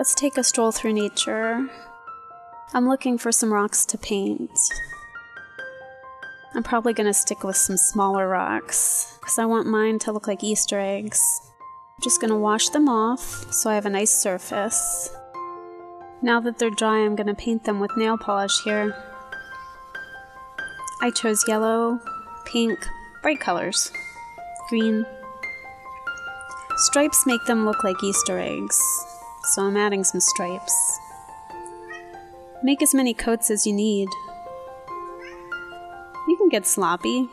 Let's take a stroll through nature. I'm looking for some rocks to paint. I'm probably gonna stick with some smaller rocks because I want mine to look like Easter eggs. I'm just gonna wash them off so I have a nice surface. Now that they're dry, I'm gonna paint them with nail polish here. I chose yellow, pink, bright colors, green. Stripes make them look like Easter eggs, so I'm adding some stripes. Make as many coats as you need. You can get sloppy,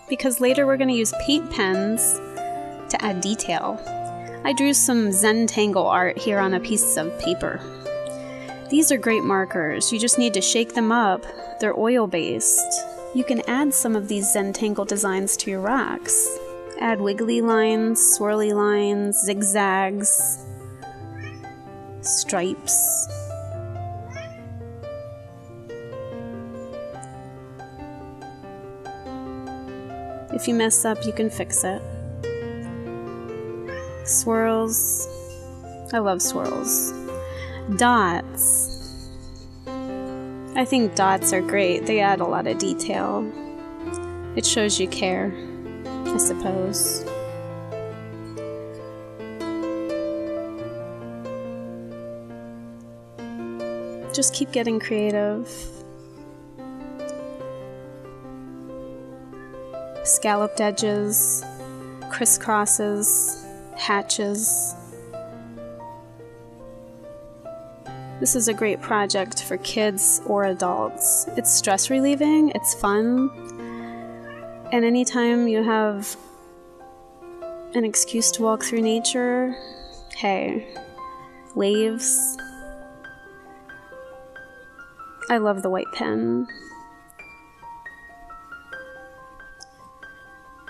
because later we're going to use paint pens to add detail. I drew some Zentangle art here on a piece of paper. These are great markers. You just need to shake them up. They're oil-based. You can add some of these Zentangle designs to your rocks. Add wiggly lines, swirly lines, zigzags, stripes. If you mess up, you can fix it. Swirls. I love swirls. Dots. I think dots are great. They add a lot of detail. It shows you care, I suppose. Just keep getting creative. Scalloped edges, crisscrosses, hatches. This is a great project for kids or adults. It's stress relieving, it's fun, and anytime you have an excuse to walk through nature, hey, waves. I love the white pen.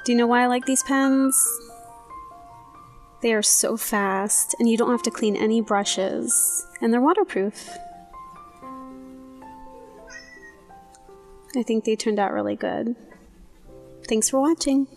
Do you know why I like these pens? They are so fast, and you don't have to clean any brushes, and they're waterproof. I think they turned out really good. Thanks for watching.